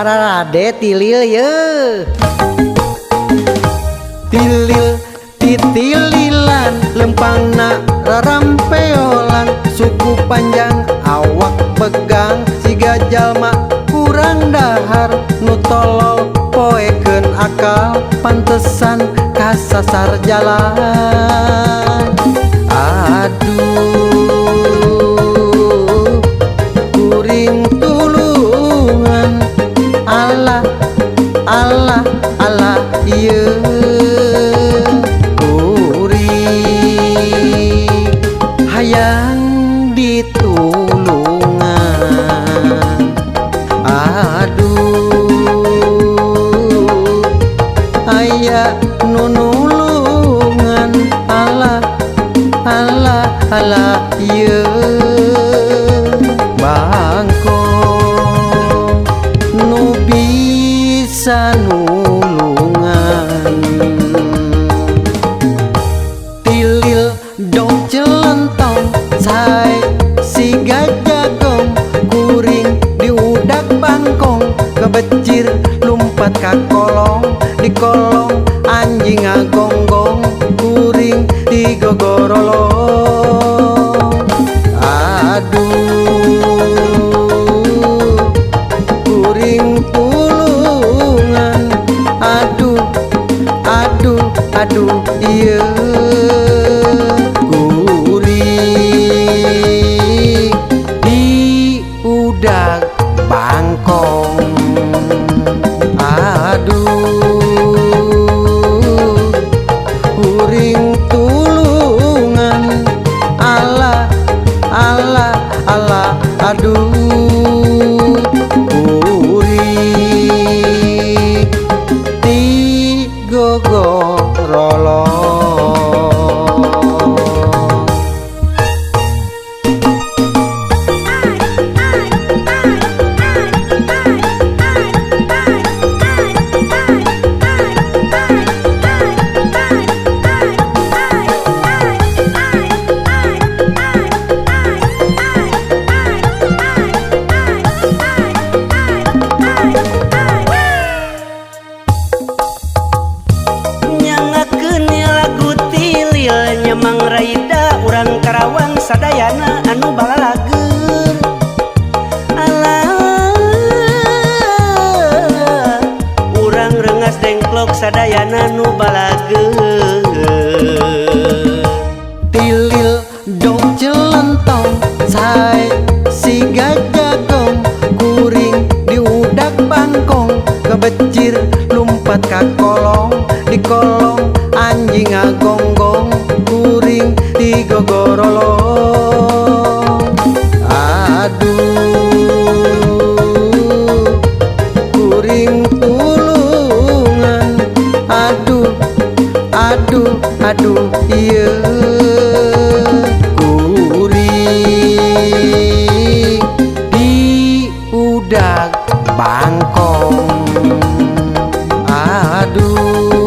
Pararade tilil ye. Tilil titililan lempangna rarampeolan suku panjang awak pegang siga jalma kurang dahar nu tolol poekeun akal pantesan kasasar jalan. Aduh kuring tulungan Allah Allah Allah ieu kuring hayang ditulungan. Aduh aya nu nulungan Allah Allah Allah ieu bangkong nu bisa nulungan. Tilil dong celentong sae siga jagong kuring diudak bangkong kebecir lumpat ka kolong di kolong anjing ngagonggong kuring digogorolong. Aduh kuring tulungan aduh aduh aduh ieu kuring diudak bangkong. Aduh kuring tulungan Allah Allah Allah aduh kuring digogorolong. Mang Raida urang Karawang sadayana anu balalager. Alah urang rengas dengklok sadayana nu balager. Tilil dong celentong sae siga jagong kuring diudak bangkong kebecir lumpat ka kolong di kolong anjing ngagonggong kuring digogorolong. Aduh kuring tulungan aduh aduh aduh ieu kuring diudak bangkong. Aduh